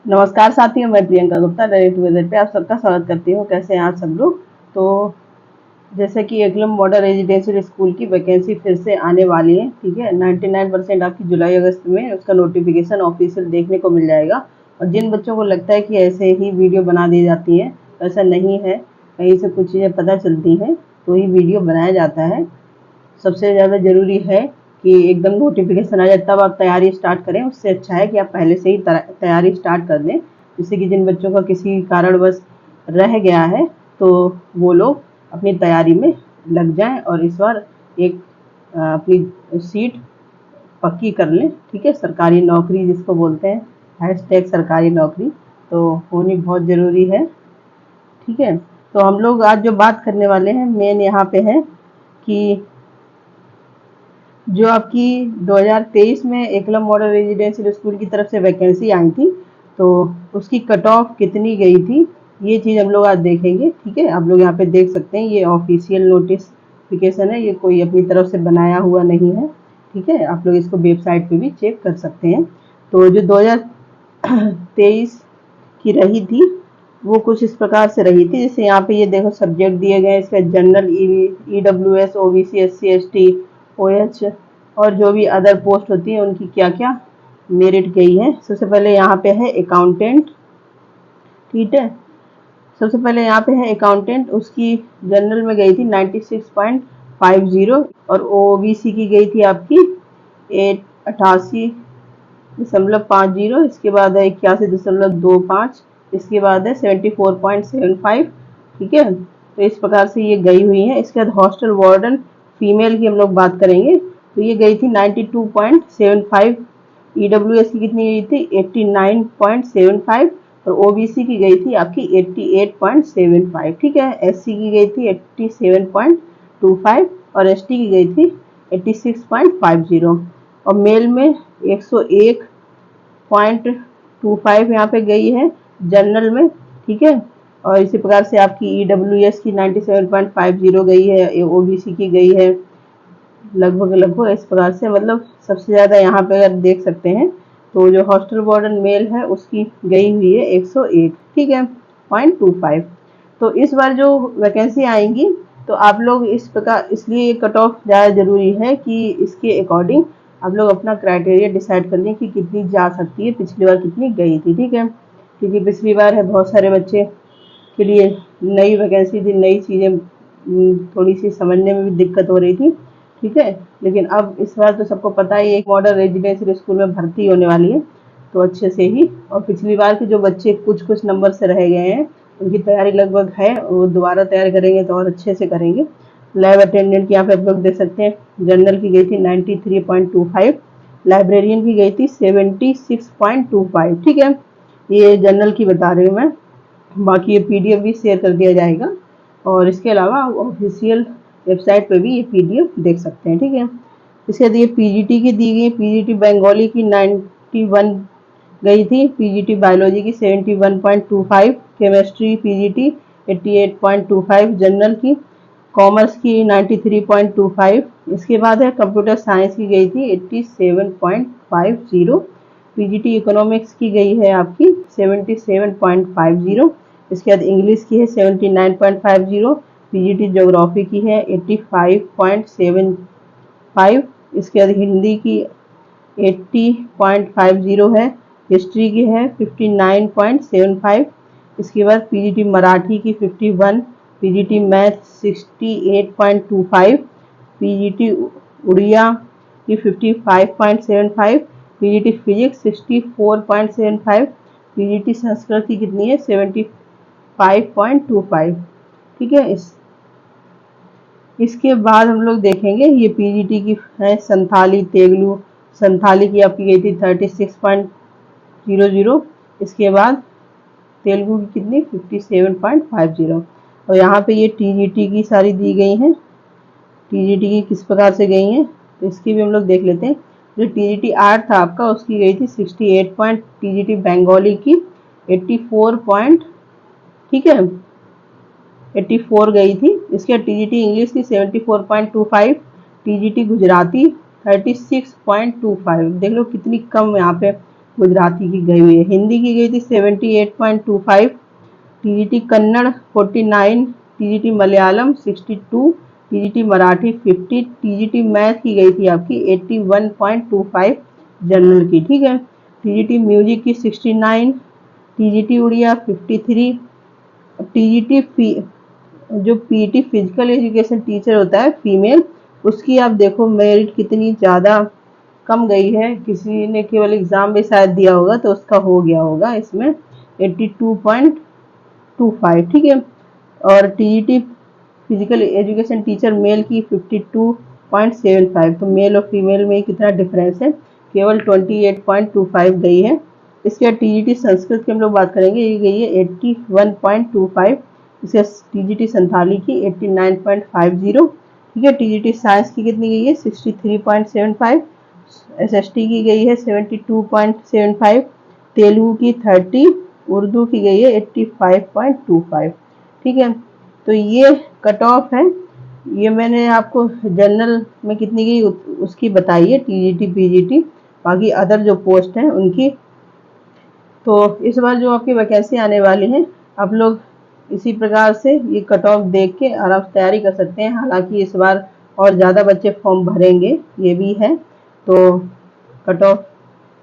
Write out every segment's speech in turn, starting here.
नमस्कार साथियों, मैं प्रियंका गुप्ता डायरेक्ट वेदर पे आप सबका स्वागत करती हूँ। कैसे हैं आप सब लोग। तो जैसे कि एकलम मॉडल रेजिडेंशियल स्कूल की वैकेंसी फिर से आने वाली है। ठीक है, 99% आपकी जुलाई अगस्त में उसका नोटिफिकेशन ऑफिशियल देखने को मिल जाएगा। और जिन बच्चों को लगता है कि ऐसे ही वीडियो बना दी जाती है, तो ऐसा नहीं है। कहीं से कुछ चीज़ें पता चलती हैं तो ही वीडियो बनाया जाता है। सबसे ज़्यादा ज़रूरी है कि एकदम नोटिफिकेशन आ जाए तब आप तैयारी स्टार्ट करें। उससे अच्छा है कि आप पहले से ही तैयारी स्टार्ट कर दें, जिससे कि जिन बच्चों का किसी कारणवश रह गया है तो वो लोग अपनी तैयारी में लग जाएं और इस बार एक अपनी सीट पक्की कर लें। ठीक है, सरकारी नौकरी जिसको बोलते हैं, हैशटैग सरकारी नौकरी तो होनी बहुत ज़रूरी है। ठीक है, तो हम लोग आज जो बात करने वाले हैं मेन यहाँ पे है कि जो आपकी 2023 में एकलम मॉडल रेजिडेंशियल स्कूल की तरफ से वैकेंसी आई थी, तो उसकी कट ऑफ कितनी गई थी, ये चीज़ हम लोग आज देखेंगे। ठीक है, आप लोग यहाँ पे देख सकते हैं, ये ऑफिशियल नोटिफिकेशन है, ये कोई अपनी तरफ से बनाया हुआ नहीं है। ठीक है, आप लोग इसको वेबसाइट पे भी चेक कर सकते हैं। तो जो 2023 की रही थी वो कुछ इस प्रकार से रही थी। जैसे यहाँ पे ये देखो सब्जेक्ट दिए गए, इसका general, EWS, OBC, SC ST, OH और जो भी अदर पोस्ट होती है उनकी क्या क्या मेरिट गई है। सबसे पहले यहाँ पे है अकाउंटेंट। ठीक है, सबसे पहले यहाँ पे है अकाउंटेंट, उसकी जनरल में गई थी 96.50 और OBC की गई थी आपकी 88.50। इसके बाद है 81.25। इसके बाद है 74.75। ठीक है, तो इस प्रकार से ये गई हुई है। इसके बाद हॉस्टल वार्डन फीमेल की हम लोग बात करेंगे, तो ये गई थी 92.75। EWS की कितनी गई थी 89.75 और OBC की गई थी आपकी 88.75। ठीक है, SC की गई थी 87.25 और ST की गई थी 86.50 और मेल में 101.25 यहाँ पे गई है जनरल में। ठीक है, और इसी प्रकार से आपकी EWS की 97.50 गई है, OBC की गई है लगभग इस प्रकार से। मतलब सबसे ज़्यादा यहाँ पे अगर देख सकते हैं तो जो हॉस्टल वार्डन मेल है उसकी गई हुई है 101। ठीक है, 0.25। तो इस बार जो वैकेंसी आएंगी तो आप लोग इस प्रकार, इसलिए कट ऑफ ज़्यादा ज़रूरी है कि इसके अकॉर्डिंग आप लोग अपना क्राइटेरिया डिसाइड कर लें कि कितनी जा सकती है, पिछली बार कितनी गई थी। ठीक है, क्योंकि पिछली बार है बहुत सारे बच्चे के लिए नई वैकेंसी थी, नई चीज़ें थोड़ी सी समझने में भी दिक्कत हो रही थी। ठीक है, लेकिन अब इस बार तो सबको पता ही एक मॉडल रेजिडेंशियल स्कूल में भर्ती होने वाली है, तो अच्छे से ही। और पिछली बार के जो बच्चे कुछ नंबर से रह गए हैं उनकी तैयारी लगभग है, वो दोबारा तैयारी करेंगे तो और अच्छे से करेंगे। लैब अटेंडेंट की यहाँ पे आप लोग देख सकते हैं, जनरल की गई थी 93.25, लाइब्रेरियन की गई थी 76.25। ठीक है, ये जनरल की बता रही हूँ मैं, बाकी ये PDF भी शेयर कर दिया जाएगा और इसके अलावा ऑफिशियल वेबसाइट पे भी ये PDF देख सकते हैं। ठीक है, इसके बाद ये PGT की दी गई, PGT बंगाली की 91 गई थी, PGT बायोलॉजी की 71.25, केमिस्ट्री PGT 88.25, जनरल की, कॉमर्स की 93.25। इसके बाद है कंप्यूटर साइंस की गई थी 87.50, PGT इकोनॉमिक्स की गई है आपकी 77.50। इसके बाद इंग्लिश की है 79.50, PGT ज्योग्राफी की है 85.75। इसके बाद हिंदी की 80.50 है, हिस्ट्री की है 59.75। इसके बाद PGT मराठी की 51, PGT मैथ 68.25, PGT उड़िया की 55.75, PGT फिजिक्स 64.75, PGT संस्कृत की कितनी है 75.25। ठीक है, इसके बाद हम लोग देखेंगे ये PGT की है संथाली तेलुगु। संथाली की आपकी गई थी 36.00। इसके बाद तेलुगु की कितनी 57.50 और यहाँ पे ये TGT की सारी दी गई हैं। TGT की किस प्रकार से गई हैं तो इसकी भी हम लोग देख लेते हैं। जो TGT आर्ट था आपका उसकी गई थी 68 TGT बंगाली की 84 ठीक है 84 गई थी। इसके TGT इंग्लिश की 74.25, TGT गुजराती 36.25। देख लो कितनी कम यहाँ पे गुजराती की गई हुई है। हिंदी की गई थी 78.25, TGT Kannada 49, TGT Malayalam 62, TGT Marathi 50, TGT math की गई थी आपकी 81.25 जनरल की, ठीक है। टीजीटी म्यूजिक की 69, टीजीटी उड़िया 53, टीजीटी जो पीटी फिजिकल एजुकेशन टीचर होता है फीमेल, उसकी आप देखो मेरिट कितनी ज़्यादा कम गई है। किसी ने केवल एग्ज़ाम में शायद दिया होगा तो उसका हो गया होगा इसमें 82.25, ठीक है। और TGT physical education teacher mail की 52.75, तो मेल और फीमेल में कितना डिफरेंस है, केवल 28.25 गई है। इसके बाद टीजीटी संस्कृत की हम लोग बात करेंगे, ये गई है 81.25। इसके टीजीटी संथाली की 89.50, ठीक है। टीजीटी साइंस की कितनी गई है 63.75, एसएसटी की गई है 72.75, तेलुगु की 30, उर्दू की गई है 85.25, ठीक है। तो ये कट ऑफ है, ये मैंने आपको जनरल में कितनी गई उसकी बताई है, टीजीटी पीजीटी, बाकी अदर जो पोस्ट हैं उनकी। तो इस बार जो आपकी वैकेंसी आने वाली है, आप लोग इसी प्रकार से ये कट ऑफ देख के आराम से तैयारी कर सकते हैं। हालांकि इस बार और ज़्यादा बच्चे फॉर्म भरेंगे, ये भी है। तो कट ऑफ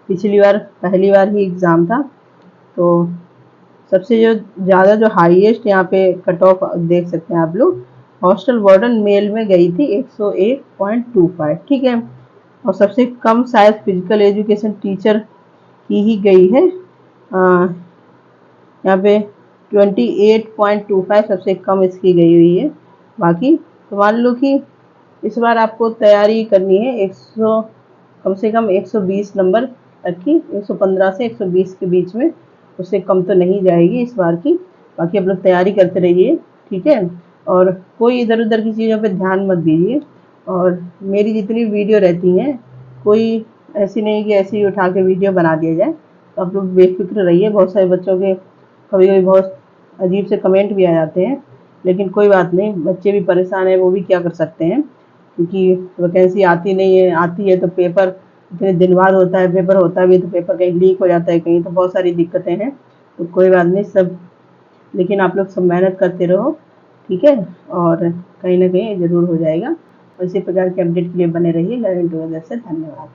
पिछली बार पहली बार ही एग्ज़ाम था, तो सबसे जो ज़्यादा जो हाईएस्ट यहाँ पे कट ऑफ देख सकते हैं आप लोग, हॉस्टल वार्डन मेल में गई थी 101.25, ठीक है। और सबसे कम शायद फिजिकल एजुकेशन टीचर की ही गई है, यहाँ पे 28.25 सबसे कम इसकी गई हुई है। बाकी तो मान लो कि इस बार आपको तैयारी करनी है 100 कम से कम 120 नंबर तक की, 115 से 120 के बीच में, उससे कम तो नहीं जाएगी इस बार की। बाकी आप लोग तैयारी करते रहिए, ठीक है। और कोई इधर उधर की चीज़ों पे ध्यान मत दीजिए। और मेरी जितनी वीडियो रहती हैं, कोई ऐसी नहीं कि ऐसी उठा के वीडियो बना दिया जाए, तो आप लोग बेफिक्र रहिए। बहुत सारे बच्चों के कभी कभी बहुत अजीब से कमेंट भी आ जाते हैं, लेकिन कोई बात नहीं, बच्चे भी परेशान हैं, वो भी क्या कर सकते हैं, क्योंकि वैकेंसी आती नहीं है, आती है तो पेपर इतने दिन बाद होता है, पेपर होता भी तो पेपर कहीं लीक हो जाता है कहीं, तो बहुत सारी दिक्कतें हैं। तो कोई बात नहीं सब, लेकिन आप लोग सब मेहनत करते रहो, ठीक है। और कहीं ना कहीं ज़रूर हो जाएगा। और इसी प्रकार के अपडेट के लिए बने रहिए लर्निंग टुगेदर से। धन्यवाद।